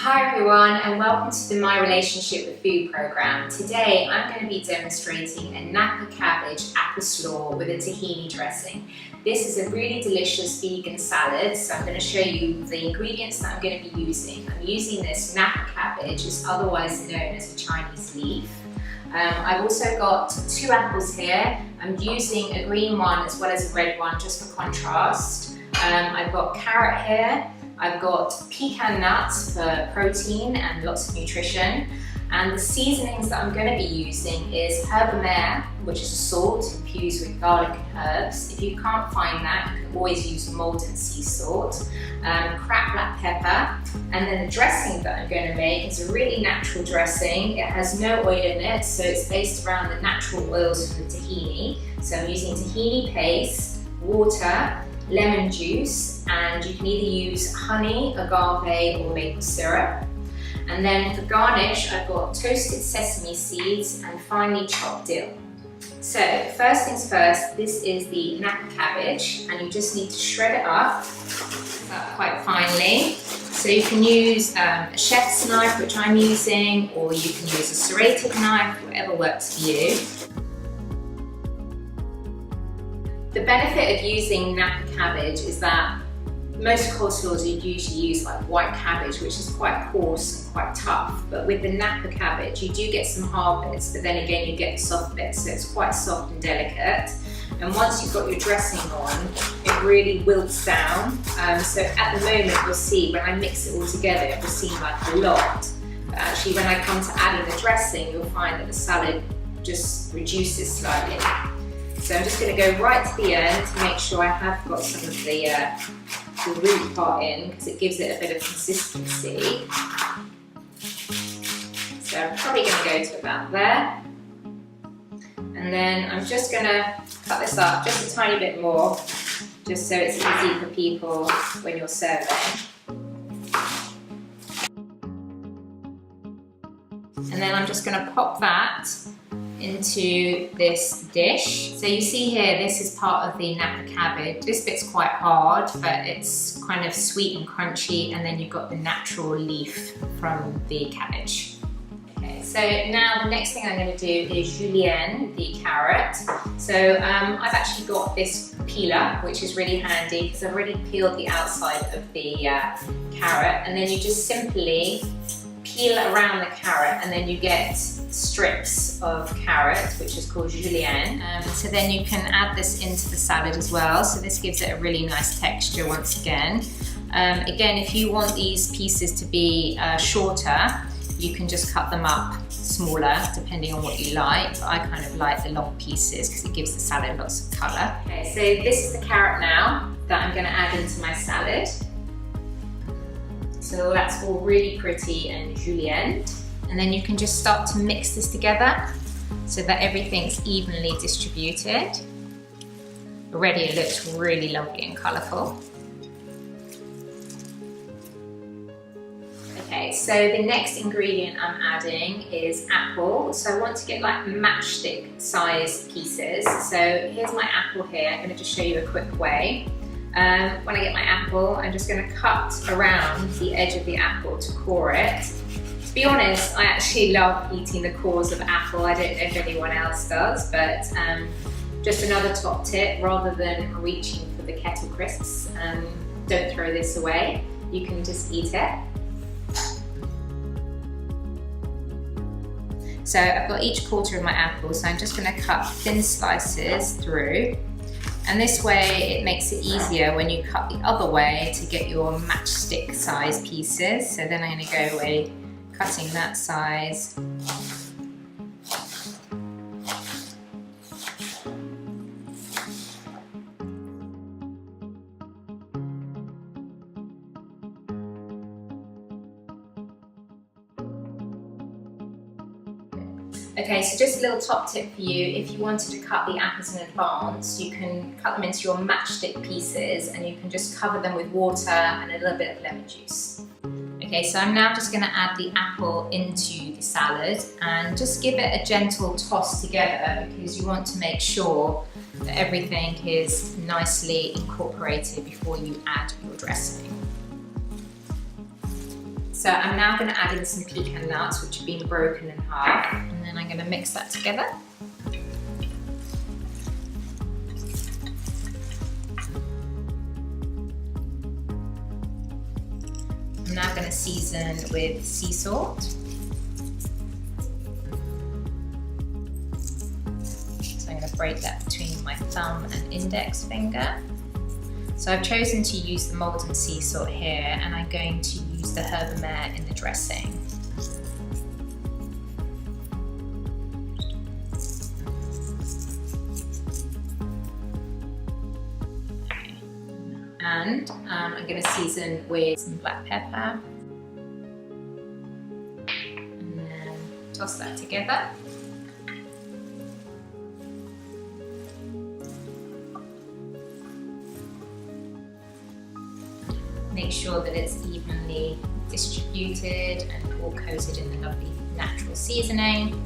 Hi everyone, and welcome to the My Relationship with Food program. Today I'm going to be demonstrating a Napa Cabbage apple slaw with a tahini dressing. This is a really delicious vegan salad, so I'm going to show you the ingredients that I'm going to be using. I'm using this Napa Cabbage, it's otherwise known as a Chinese leaf. I've also got 2 apples here. I'm using a green one as well as a red one just for contrast. I've got carrot here. I've got pecan nuts for protein and lots of nutrition. And the seasonings that I'm going to be using is herbamere, which is a salt infused with garlic and herbs. If you can't find that, you can always use Maldon sea salt, cracked black pepper, and then the dressing that I'm going to make is a really natural dressing. It has no oil in it, so it's based around the natural oils from the tahini. So I'm using tahini paste, water, lemon juice, and you can either use honey, agave, or maple syrup. And then for garnish, I've got toasted sesame seeds and finely chopped dill. So first things first, this is the Napa cabbage, and you just need to shred it up quite finely. So you can use a chef's knife, which I'm using, or you can use a serrated knife, whatever works for you. The benefit of using Napa cabbage is that most coleslaws you'd usually use like white cabbage, which is quite coarse and quite tough, but with the Napa cabbage you do get some hard bits, but then again you get the soft bits, so it's quite soft and delicate. And once you've got your dressing on, it really wilts down. So at the moment you'll see when I mix it all together, it will seem like a lot, but actually when I come to add in the dressing, you'll find that the salad just reduces slightly. So I'm just going to go right to the end to make sure I have got some of the root part in, because it gives it a bit of consistency. So I'm probably going to go to about there. And then I'm just going to cut this up just a tiny bit more, just so it's easy for people when you're serving. And then I'm just going to pop that into this dish. So you see here, this is part of the Napa cabbage. This bit's quite hard, but it's kind of sweet and crunchy, and then you've got the natural leaf from the cabbage. Okay, so now the next thing I'm going to do is julienne, the carrot. So I've actually got this peeler, which is really handy because I've already peeled the outside of the carrot, and then you just simply peel around the carrot, and then you get strips of carrot, which is called julienne. So then you can add this into the salad as well. So this gives it a really nice texture once again. Again, if you want these pieces to be shorter, you can just cut them up smaller depending on what you like. But I kind of like the long pieces because it gives the salad lots of colour. Okay, so this is the carrot now that I'm going to add into my salad. So that's all really pretty and julienne. And then you can just start to mix this together so that everything's evenly distributed. Already it looks really lovely and colourful. Okay, so the next ingredient I'm adding is apple. So I want to get like matchstick size pieces. So here's my apple here. I'm going to just show you a quick way. When I get my apple, I'm just going to cut around the edge of the apple to core it. To be honest, I actually love eating the cores of apple. I don't know if anyone else does, but just another top tip, rather than reaching for the kettle crisps, don't throw this away. You can just eat it. So I've got each quarter of my apple, so I'm just going to cut thin slices through. And this way it makes it easier when you cut the other way to get your matchstick size pieces. So then I'm going to go away cutting that size. Okay, so just a little top tip for you, if you wanted to cut the apples in advance, you can cut them into your matchstick pieces and you can just cover them with water and a little bit of lemon juice. Okay, so I'm now just going to add the apple into the salad and just give it a gentle toss together, because you want to make sure that everything is nicely incorporated before you add your dressing. So I'm now going to add in some pecan nuts, which have been broken in half, and then I'm going to mix that together. I'm now going to season with sea salt. So I'm going to break that between my thumb and index finger. So I've chosen to use the molten sea salt here, and I'm going to use the herbamere in the dressing. And I'm going to season with some black pepper, and then toss that together. Make sure that it's evenly distributed and all coated in the lovely natural seasoning.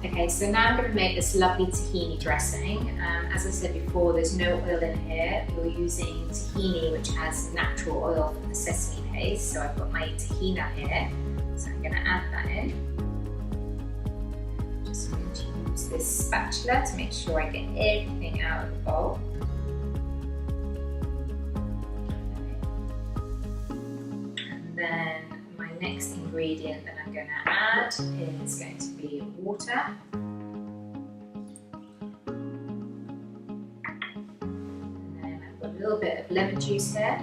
Okay, so now I'm going to make this lovely tahini dressing. As I said before, there's no oil in here. You're using tahini, which has natural oil from the sesame paste. So I've got my tahini here. So I'm going to add that in. Just going to use this spatula to make sure I get everything out of the bowl. And then my next ingredient that I'm going to add is going to be water. And then I've got a little bit of lemon juice here.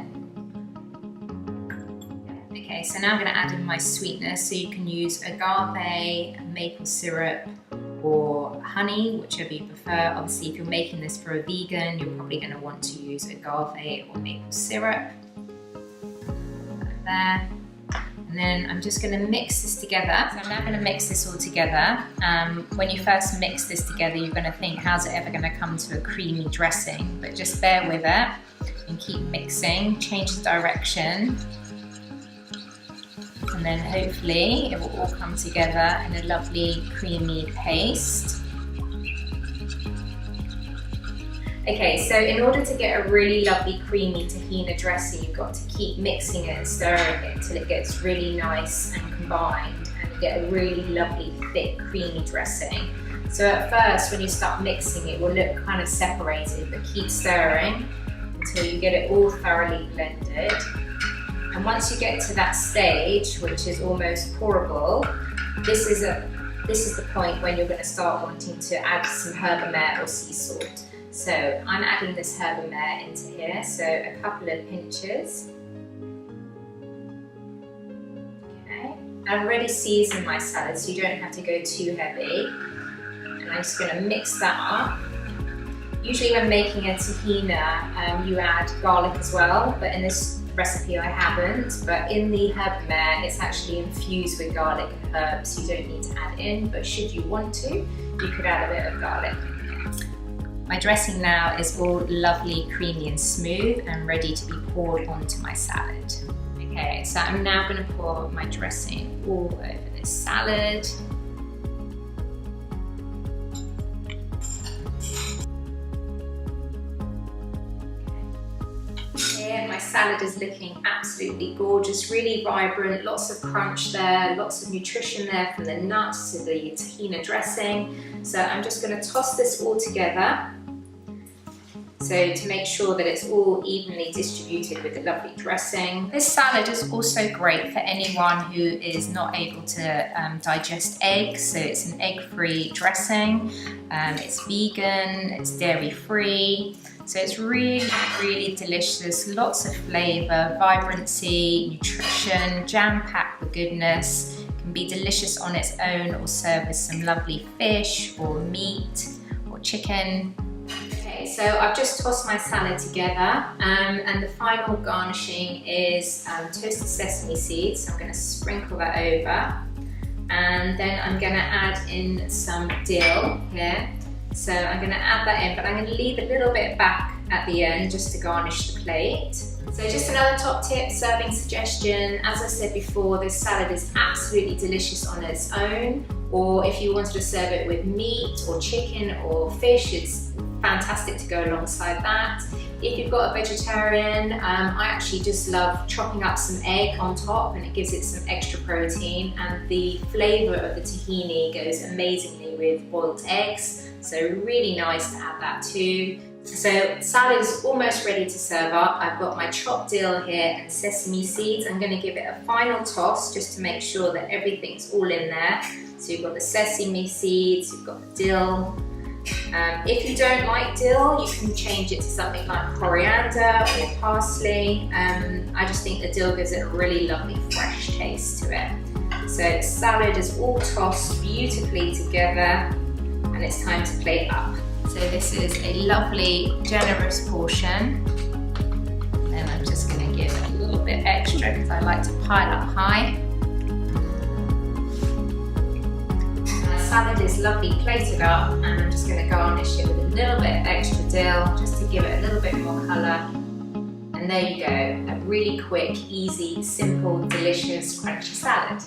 Okay, so now I'm going to add in my sweetness. So you can use agave, maple syrup, or honey, whichever you prefer. Obviously, if you're making this for a vegan, you're probably going to want to use agave or maple syrup. Like there. And then I'm just going to mix this together. So I'm now going to mix this all together. When you first mix this together, you're going to think, how's it ever going to come to a creamy dressing? But just bear with it and keep mixing, change the direction. And then hopefully it will all come together in a lovely creamy paste. Okay, so in order to get a really lovely creamy tahini dressing, you've got to keep mixing it and stirring it until it gets really nice and combined, and you get a really lovely thick creamy dressing. So at first when you start mixing, it will look kind of separated, but keep stirring until you get it all thoroughly blended. And once you get to that stage, which is almost pourable, this is the point when you're going to start wanting to add some herbamere or sea salt. So I'm adding this herbamere into here, so a couple of pinches. Okay, I've already seasoned my salad, so you don't have to go too heavy. And I'm just going to mix that up. Usually when making a tahini, you add garlic as well, but in this recipe I haven't. But in the herbamere, it's actually infused with garlic and herbs, so you don't need to add in, but should you want to, you could add a bit of garlic. My dressing now is all lovely, creamy and smooth and ready to be poured onto my salad. Okay, so I'm now going to pour my dressing all over this salad. Here, my salad is looking absolutely gorgeous, really vibrant, lots of crunch there, lots of nutrition there from the nuts to the tahini dressing. So I'm just going to toss this all together. So to make sure that it's all evenly distributed with the lovely dressing. This salad is also great for anyone who is not able to digest eggs. So it's an egg-free dressing. It's vegan, it's dairy-free. So it's really, really delicious. Lots of flavour, vibrancy, nutrition, jam-packed with goodness. It can be delicious on its own or served with some lovely fish or meat or chicken. So I've just tossed my salad together, and the final garnishing is toasted sesame seeds. So I'm going to sprinkle that over, and then I'm going to add in some dill here. So I'm going to add that in, but I'm going to leave a little bit back at the end just to garnish the plate. So So just another top tip, serving suggestion. As I said before, this salad is absolutely delicious on its own, or if you wanted to serve it with meat or chicken or fish, it's fantastic to go alongside that. If you've got a vegetarian, I actually just love chopping up some egg on top, and it gives it some extra protein, and the flavour of the tahini goes amazingly with boiled eggs, so really nice to add that too. So salad is almost ready to serve up. I've got my chopped dill here and sesame seeds. I'm going to give it a final toss just to make sure that everything's all in there. So you've got the sesame seeds, you've got the dill. If you don't like dill, you can change it to something like coriander or parsley. I just think the dill gives it a really lovely fresh taste to it. So the salad is all tossed beautifully together, and it's time to plate up. So this is a lovely, generous portion. And I'm just going to give a little bit extra because I like to pile up high. My salad is lovely plated up, and I'm just going to garnish it with a little bit extra dill just to give it a little bit more colour. And there you go, a really quick, easy, simple, delicious, crunchy salad.